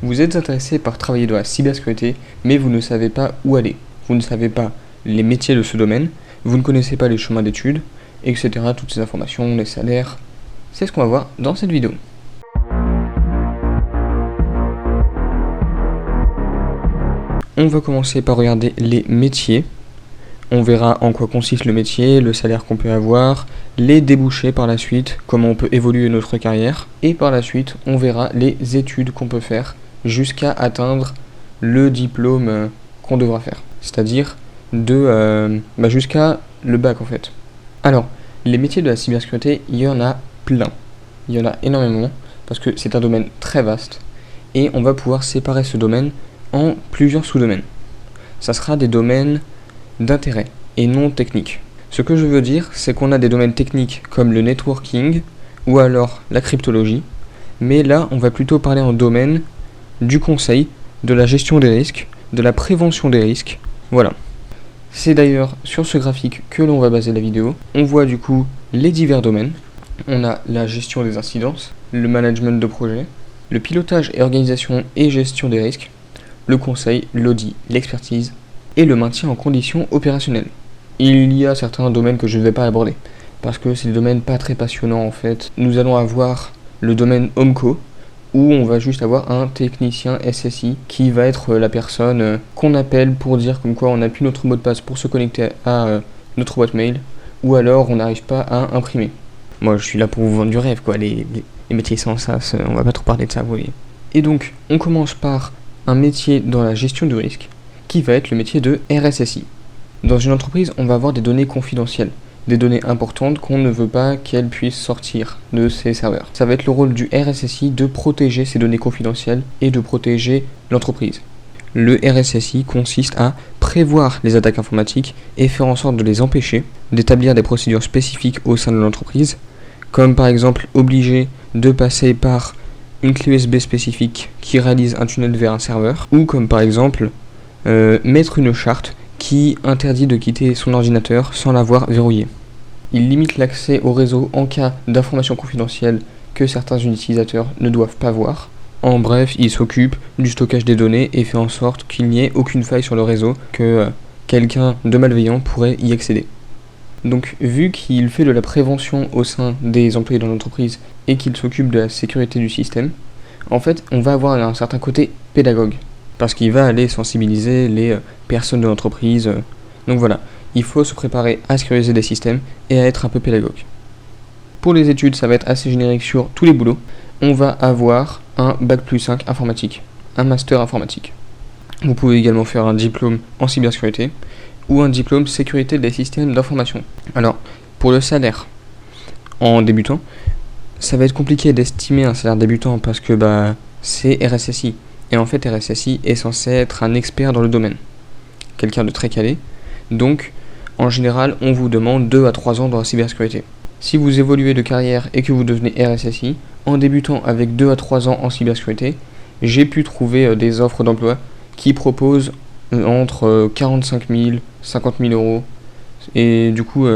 Vous êtes intéressé par travailler dans la cybersécurité, mais vous ne savez pas où aller. Vous ne savez pas les métiers de ce domaine, vous ne connaissez pas les chemins d'études, etc. Toutes ces informations, les salaires, c'est ce qu'on va voir dans cette vidéo. On va commencer par regarder les métiers. On verra en quoi consiste le métier, le salaire qu'on peut avoir, les débouchés par la suite, comment on peut évoluer notre carrière. Et par la suite, on verra les études qu'on peut faire jusqu'à atteindre le diplôme qu'on devra faire. C'est-à-dire jusqu'à le bac en fait. Alors, les métiers de la cybersécurité, il y en a plein. Il y en a énormément parce que c'est un domaine très vaste. Et on va pouvoir séparer ce domaine en plusieurs sous-domaines. Ça sera des domaines d'intérêt et non techniques. Ce que je veux dire, c'est qu'on a des domaines techniques comme le networking ou alors la cryptologie, mais là, on va plutôt parler en domaine du conseil, de la gestion des risques, de la prévention des risques. Voilà. C'est d'ailleurs sur ce graphique que l'on va baser la vidéo. On voit du coup les divers domaines. On a la gestion des incidences, le management de projet, le pilotage et organisation et gestion des risques, le conseil, l'audit, l'expertise et le maintien en conditions opérationnelles. Il y a certains domaines que je ne vais pas aborder parce que c'est des domaines pas très passionnants en fait. Nous allons avoir le domaine Homeco où on va juste avoir un technicien SSI qui va être la personne qu'on appelle pour dire comme quoi on n'a plus notre mot de passe pour se connecter à notre boîte mail ou alors on n'arrive pas à imprimer. Moi je suis là pour vous vendre du rêve quoi, les métiers sans sas, on va pas trop parler de ça vous voyez. Et donc on commence par un métier dans la gestion du risque qui va être le métier de RSSI. Dans une entreprise, on va avoir des données confidentielles, des données importantes qu'on ne veut pas qu'elles puissent sortir de ces serveurs. Ça va être le rôle du RSSI de protéger ces données confidentielles et de protéger l'entreprise. Le RSSI consiste à prévoir les attaques informatiques et faire en sorte de les empêcher, d'établir des procédures spécifiques au sein de l'entreprise, comme par exemple obliger de passer par une clé USB spécifique qui réalise un tunnel vers un serveur, ou comme par exemple mettre une charte qui interdit de quitter son ordinateur sans l'avoir verrouillé. Il limite l'accès au réseau en cas d'informations confidentielles que certains utilisateurs ne doivent pas voir. En bref, il s'occupe du stockage des données et fait en sorte qu'il n'y ait aucune faille sur le réseau, que quelqu'un de malveillant pourrait y accéder. Donc vu qu'il fait de la prévention au sein des employés dans l'entreprise et qu'il s'occupe de la sécurité du système, en fait on va avoir un certain côté pédagogue. Parce qu'il va aller sensibiliser les personnes de l'entreprise. Donc voilà, il faut se préparer à sécuriser des systèmes et à être un peu pédagogue. Pour les études, ça va être assez générique sur tous les boulots. On va avoir un Bac+5 informatique, un master informatique. Vous pouvez également faire un diplôme en cybersécurité ou un diplôme sécurité des systèmes d'information. Alors, pour le salaire en débutant, ça va être compliqué d'estimer un salaire débutant parce que c'est RSSI. Et en fait, RSSI est censé être un expert dans le domaine, quelqu'un de très calé. Donc, en général, on vous demande 2 à 3 ans dans la cybersécurité. Si vous évoluez de carrière et que vous devenez RSSI, en débutant avec 2 à 3 ans en cybersécurité, j'ai pu trouver des offres d'emploi qui proposent entre 45 000, 50 000 euros. Et du coup,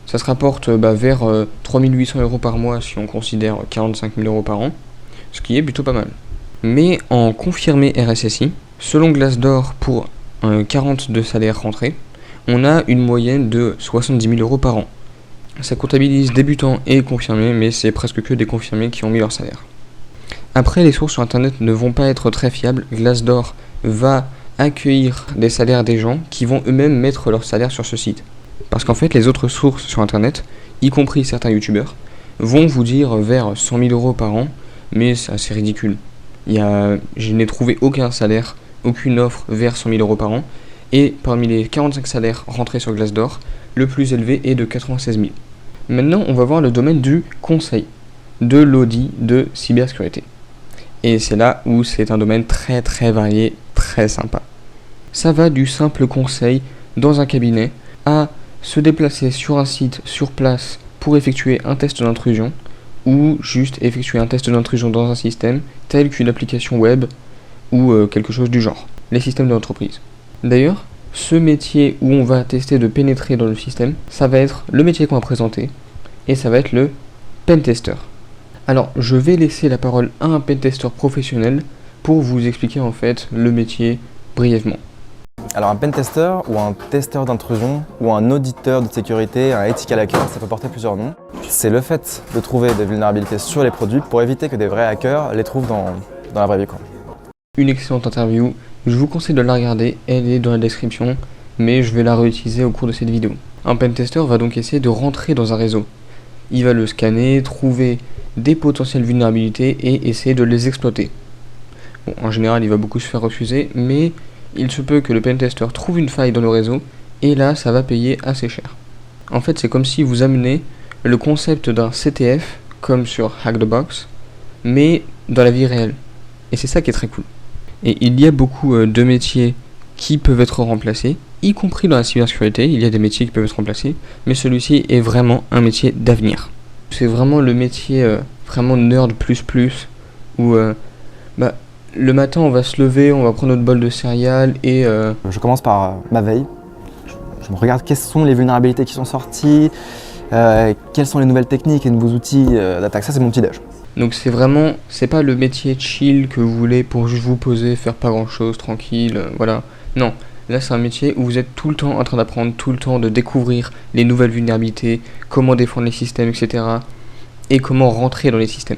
ça se rapporte vers 3 800 euros par mois si on considère 45 000 euros par an, ce qui est plutôt pas mal. Mais en confirmé RSSI, selon Glassdoor pour 40 de salaire rentré, on a une moyenne de 70 000 euros par an. Ça comptabilise débutants et confirmés, mais c'est presque que des confirmés qui ont mis leur salaire. Après, les sources sur internet ne vont pas être très fiables. Glassdoor va accueillir des salaires des gens qui vont eux-mêmes mettre leur salaire sur ce site. Parce qu'en fait, les autres sources sur internet, y compris certains youtubeurs, vont vous dire vers 100 000 euros par an, mais c'est assez ridicule. Je n'ai trouvé aucun salaire, aucune offre vers 100 000 euros par an. Et parmi les 45 salaires rentrés sur Glassdoor, le plus élevé est de 96 000. Maintenant, on va voir le domaine du conseil, de l'audit de cybersécurité. Et c'est là où c'est un domaine très très varié, très sympa. Ça va du simple conseil dans un cabinet à se déplacer sur un site, sur place, pour effectuer un test d'intrusion, ou juste effectuer un test d'intrusion dans un système tel qu'une application web ou quelque chose du genre, les systèmes de l'entreprise. D'ailleurs, ce métier où on va tester de pénétrer dans le système, ça va être le métier qu'on va présenter et ça va être le pentester. Alors, je vais laisser la parole à un pentester professionnel pour vous expliquer en fait le métier brièvement. Alors un pentester ou un testeur d'intrusion ou un auditeur de sécurité, un ethical hacker, ça peut porter plusieurs noms. C'est le fait de trouver des vulnérabilités sur les produits pour éviter que des vrais hackers les trouvent dans la vraie vie, quoi. Une excellente interview, je vous conseille de la regarder, elle est dans la description, mais je vais la réutiliser au cours de cette vidéo. Un pentester va donc essayer de rentrer dans un réseau. Il va le scanner, trouver des potentielles vulnérabilités et essayer de les exploiter. Bon, en général, il va beaucoup se faire refuser, mais il se peut que le pentester trouve une faille dans le réseau, et là, ça va payer assez cher. En fait, c'est comme si vous amenez le concept d'un CTF, comme sur Hack the Box, mais dans la vie réelle. Et c'est ça qui est très cool. Et il y a beaucoup de métiers qui peuvent être remplacés, y compris dans la cybersécurité, il y a des métiers qui peuvent être remplacés, mais celui-ci est vraiment un métier d'avenir. C'est vraiment le métier vraiment nerd où le matin on va se lever, on va prendre notre bol de céréales et... Je commence par ma veille. Je me regarde quelles sont les vulnérabilités qui sont sorties, quelles sont les nouvelles techniques et nouveaux outils d'attaque. Ça, c'est mon petit déj. Donc c'est pas le métier chill que vous voulez pour juste vous poser, faire pas grand chose, tranquille, voilà. Non, là c'est un métier où vous êtes tout le temps en train d'apprendre, tout le temps de découvrir les nouvelles vulnérabilités, comment défendre les systèmes, etc. Et comment rentrer dans les systèmes.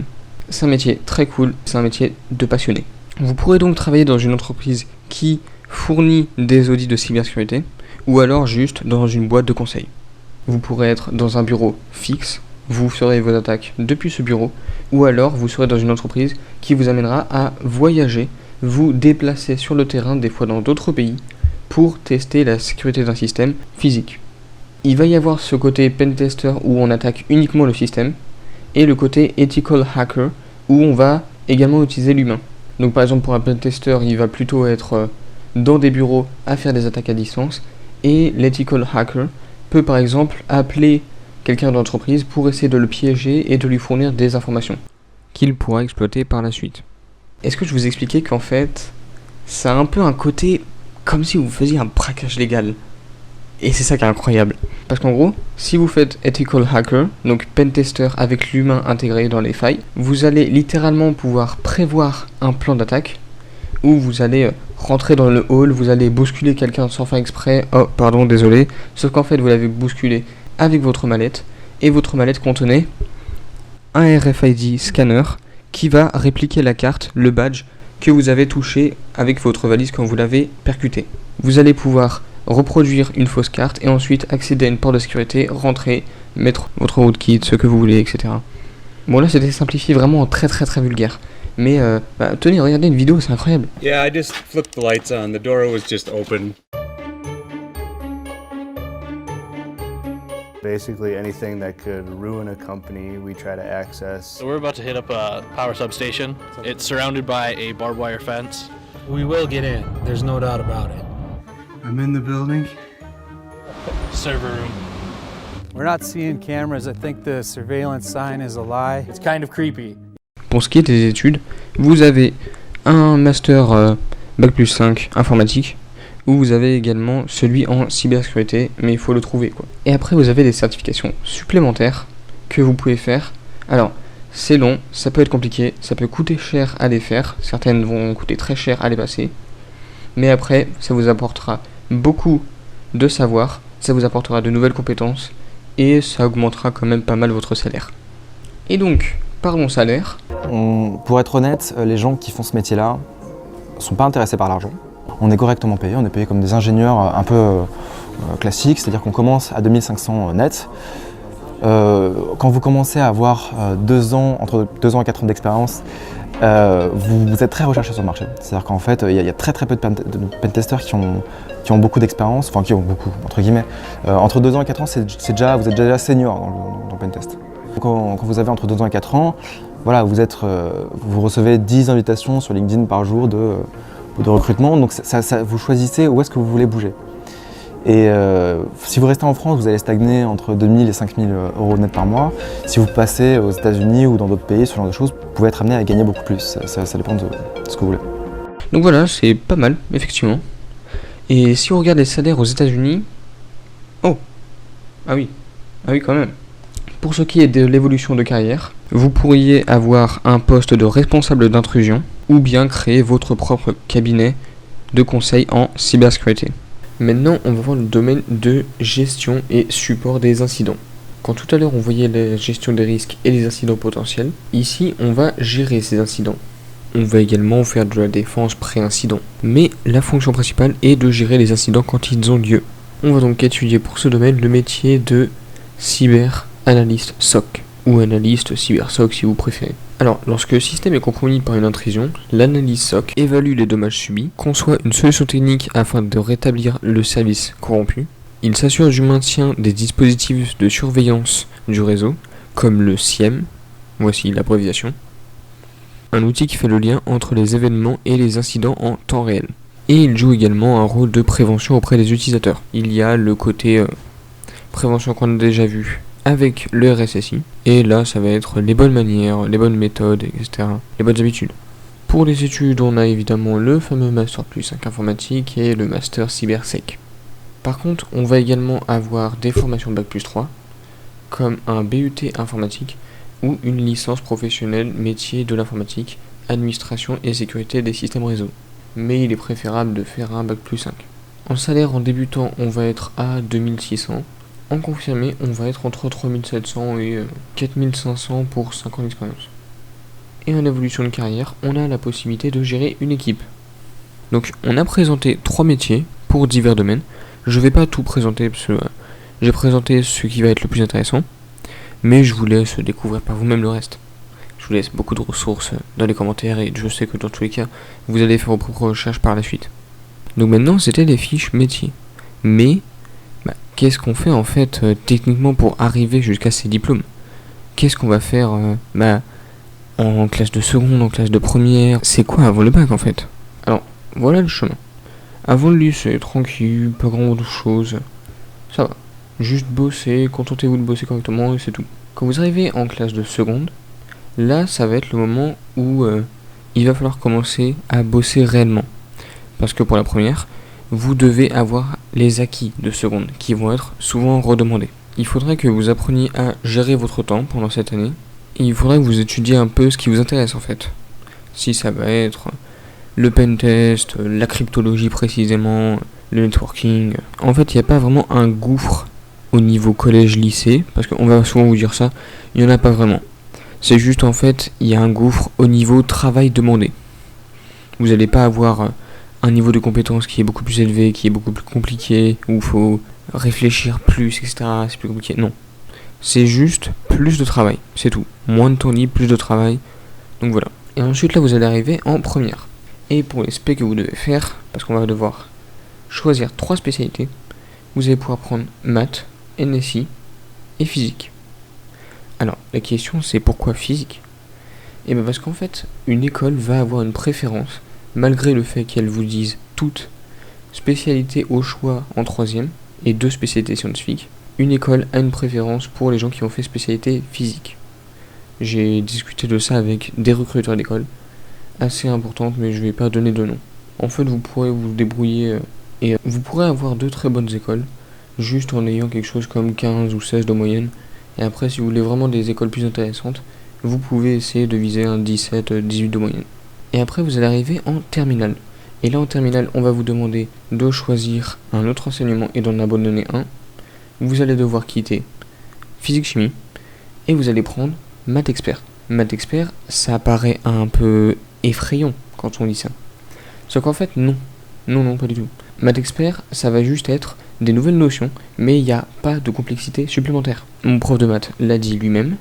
C'est un métier très cool, c'est un métier de passionné. Vous pourrez donc travailler dans une entreprise qui fournit des audits de cybersécurité, ou alors juste dans une boîte de conseil. Vous pourrez être dans un bureau fixe, vous ferez vos attaques depuis ce bureau, ou alors vous serez dans une entreprise qui vous amènera à voyager, vous déplacer sur le terrain, des fois dans d'autres pays, pour tester la sécurité d'un système physique. Il va y avoir ce côté pentester où on attaque uniquement le système, et le côté ethical hacker où on va également utiliser l'humain. Donc par exemple pour un pentester, il va plutôt être dans des bureaux à faire des attaques à distance, et l'ethical hacker peut par exemple appeler quelqu'un d'entreprise pour essayer de le piéger et de lui fournir des informations qu'il pourra exploiter par la suite. Est-ce que je vous expliquais qu'en fait, ça a un peu un côté comme si vous faisiez un braquage légal. Et c'est ça qui est incroyable. Parce qu'en gros, si vous faites ethical hacker, donc pentester avec l'humain intégré dans les failles, vous allez littéralement pouvoir prévoir un plan d'attaque où vous allez rentrer dans le hall, vous allez bousculer quelqu'un sans faire exprès, oh pardon, désolé, sauf qu'en fait vous l'avez bousculé avec votre mallette, et votre mallette contenait un RFID scanner qui va répliquer la carte, le badge que vous avez touché avec votre valise quand vous l'avez percuté. Vous allez pouvoir reproduire une fausse carte et ensuite accéder à une porte de sécurité, rentrer, mettre votre rootkit, ce que vous voulez, etc. Bon là c'était simplifié vraiment très vulgaire. Mais tenez, regardez une vidéo, c'est incroyable. Yeah, I just flipped the lights on. The door was just open. Basically anything that could ruin a company, we try to access. So we're about to hit up a power substation. It's surrounded by a barbed wire fence. We will get in, there's no doubt about it. I'm in the building. Server room. We're not seeing cameras, I think the surveillance sign is a lie. It's kind of creepy. Pour ce qui est des études, vous avez un master Bac+5 informatique, où vous avez également celui en cybersécurité, mais il faut le trouver quoi. Et après vous avez des certifications supplémentaires que vous pouvez faire. Alors c'est long, ça peut être compliqué, ça peut coûter cher à les faire, certaines vont coûter très cher à les passer, mais après ça vous apportera beaucoup de savoir, ça vous apportera de nouvelles compétences, et ça augmentera quand même pas mal votre salaire. Et donc, parlons salaire. Pour être honnête, les gens qui font ce métier-là sont pas intéressés par l'argent. On est correctement payé, on est payé comme des ingénieurs un peu classiques, c'est-à-dire qu'on commence à 2500 net. Quand vous commencez à avoir entre 2 ans et 4 ans d'expérience, vous êtes très recherché sur le marché. C'est-à-dire qu'en fait, il y a très peu de pentesters qui ont beaucoup d'expérience, enfin qui ont beaucoup, entre guillemets. Entre 2 ans et 4 ans, vous êtes déjà senior dans le pentest. Quand vous avez entre 2 ans et 4 ans, voilà, vous recevez 10 invitations sur LinkedIn par jour de recrutement, donc vous choisissez où est-ce que vous voulez bouger. Et si vous restez en France, vous allez stagner entre 2000 et 5000 euros net par mois. Si vous passez aux États-Unis ou dans d'autres pays, ce genre de choses, vous pouvez être amené à gagner beaucoup plus. Ça dépend de ce que vous voulez. Donc voilà, c'est pas mal, effectivement. Et si on regarde les salaires aux États-Unis, oh, ah oui quand même. Pour ce qui est de l'évolution de carrière, vous pourriez avoir un poste de responsable d'intrusion ou bien créer votre propre cabinet de conseil en cybersécurité. Maintenant, on va voir le domaine de gestion et support des incidents. Quand tout à l'heure on voyait la gestion des risques et les incidents potentiels, ici on va gérer ces incidents. On va également faire de la défense pré-incident. Mais la fonction principale est de gérer les incidents quand ils ont lieu. On va donc étudier pour ce domaine le métier de cyber-analyste SOC, ou analyste cyber-SOC si vous préférez. Alors, lorsque le système est compromis par une intrusion, l'analyse SOC évalue les dommages subis, conçoit une solution technique afin de rétablir le service corrompu. Il s'assure du maintien des dispositifs de surveillance du réseau, comme le SIEM, voici l'abréviation, un outil qui fait le lien entre les événements et les incidents en temps réel. Et il joue également un rôle de prévention auprès des utilisateurs. Il y a le côté prévention qu'on a déjà vu avec le RSSI, et là ça va être les bonnes manières, les bonnes méthodes, etc., les bonnes habitudes. Pour les études, on a évidemment le fameux Master plus 5 informatique et le Master cybersec. Par contre, on va également avoir des formations Bac plus 3, comme un BUT informatique ou une licence professionnelle métier de l'informatique, administration et sécurité des systèmes réseau. Mais il est préférable de faire un Bac plus 5. En salaire en débutant, on va être à 2600. En confirmé, on va être entre 3700 et 4500 pour 5 ans d'expérience. Et en évolution de carrière, on a la possibilité de gérer une équipe. Donc on a présenté 3 métiers pour divers domaines. Je vais pas tout présenter parce que j'ai présenté ce qui va être le plus intéressant, mais je vous laisse découvrir par vous-même le reste. Je vous laisse beaucoup de ressources dans les commentaires et je sais que dans tous les cas, vous allez faire vos propres recherches par la suite. Donc maintenant, c'était les fiches métiers. Mais, qu'est-ce qu'on fait en fait techniquement pour arriver jusqu'à ces diplômes? Qu'est-ce qu'on va faire en classe de seconde, en classe de première? C'est quoi avant le bac en fait? Alors, voilà le chemin. Avant le lycée, tranquille, pas grand chose, ça va. Juste bosser, contentez-vous de bosser correctement et c'est tout. Quand vous arrivez en classe de seconde, là ça va être le moment où il va falloir commencer à bosser réellement. Parce que pour la première, vous devez avoir les acquis de seconde qui vont être souvent redemandés. Il faudrait que vous appreniez à gérer votre temps pendant cette année et il faudrait que vous étudiez un peu ce qui vous intéresse en fait. Si ça va être le pentest, la cryptologie précisément, le networking. En fait, il n'y a pas vraiment un gouffre au niveau collège-lycée, parce qu'on va souvent vous dire ça, il n'y en a pas vraiment. C'est juste en fait, il y a un gouffre au niveau travail demandé. Vous n'allez pas avoir un niveau de compétence qui est beaucoup plus élevé, qui est beaucoup plus compliqué, où il faut réfléchir plus, etc. C'est plus compliqué. Non. C'est juste plus de travail, c'est tout. Moins de temps libre, plus de travail. Donc voilà. Et ensuite là, vous allez arriver en première. Et pour les spé que vous devez faire, parce qu'on va devoir choisir 3 spécialités, vous allez pouvoir prendre maths, NSI et physique. Alors, la question c'est pourquoi physique? Et bien parce qu'en fait, une école va avoir une préférence, malgré le fait qu'elle vous dise toutes spécialités au choix en 3e et 2 spécialités scientifiques, une école a une préférence pour les gens qui ont fait spécialité physique. J'ai discuté de ça avec des recruteurs d'école, assez importante, mais je vais pas donner de nom. En fait, vous pourrez vous débrouiller et vous pourrez avoir 2 très bonnes écoles, juste en ayant quelque chose comme 15 ou 16 de moyenne. Et après, si vous voulez vraiment des écoles plus intéressantes, vous pouvez essayer de viser un 17, 18 de moyenne. Et après, vous allez arriver en terminale. Et là, en terminale, on va vous demander de choisir un autre enseignement et d'en abandonner un. Vous allez devoir quitter physique-chimie et vous allez prendre maths expert. Maths expert, ça paraît un peu effrayant quand on lit ça. Sauf qu'en fait, non. Non, pas du tout. Maths expert, ça va juste être des nouvelles notions, mais il n'y a pas de complexité supplémentaire. Mon prof de maths l'a dit lui-même,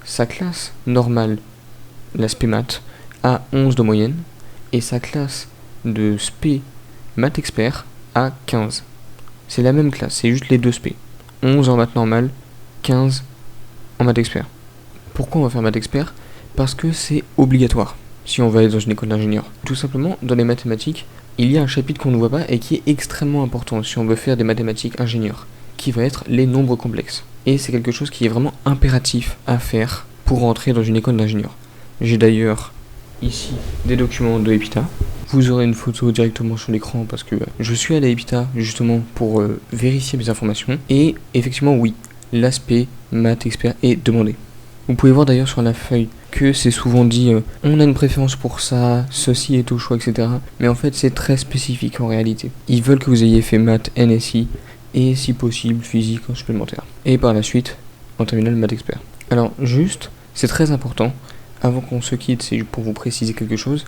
sa classe normale, l'aspect maths, a 11 de moyenne, et sa classe de spé maths expert a 15. C'est la même classe, c'est juste les 2 spé. 11 en maths normale, 15 en maths expert. Pourquoi on va faire maths expert? Parce que c'est obligatoire si on va aller dans une école d'ingénieur. Tout simplement, dans les mathématiques, il y a un chapitre qu'on ne voit pas et qui est extrêmement important si on veut faire des mathématiques ingénieurs, qui va être les nombres complexes. Et c'est quelque chose qui est vraiment impératif à faire pour entrer dans une école d'ingénieur. J'ai d'ailleurs ici des documents de EPITA. Vous aurez une photo directement sur l'écran parce que je suis allé à EPITA justement pour vérifier mes informations. Et effectivement, oui, l'aspect maths expert est demandé. Vous pouvez voir d'ailleurs sur la feuille que c'est souvent dit on a une préférence pour ça, ceci est au choix, etc. Mais en fait c'est très spécifique en réalité. Ils veulent que vous ayez fait maths NSI et si possible physique en supplémentaire. Et par la suite en terminale maths expert. Alors juste, c'est très important, avant qu'on se quitte, c'est pour vous préciser quelque chose.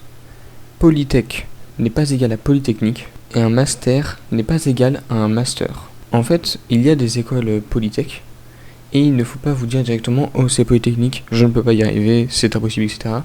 Polytech n'est pas égal à Polytechnique et un master n'est pas égal à un master. En fait, il y a des écoles Polytech et il ne faut pas vous dire directement oh c'est Polytechnique, je ne peux pas y arriver, c'est impossible, etc.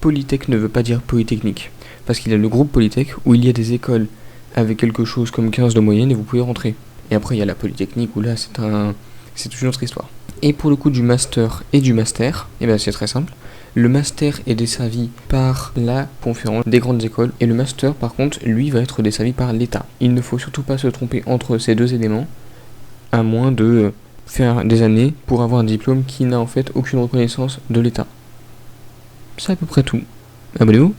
Polytech ne veut pas dire Polytechnique parce qu'il y a le groupe Polytech où il y a des écoles avec quelque chose comme 15 de moyenne et vous pouvez rentrer. Et après il y a la Polytechnique où là c'est une autre histoire. Et pour le coup du master et du master, et ben c'est très simple. Le master est desservi par la conférence des grandes écoles et le master par contre lui va être desservi par l'État. Il ne faut surtout pas se tromper entre ces deux éléments à moins de faire des années pour avoir un diplôme qui n'a en fait aucune reconnaissance de l'État. C'est à peu près tout. Abonnez-vous.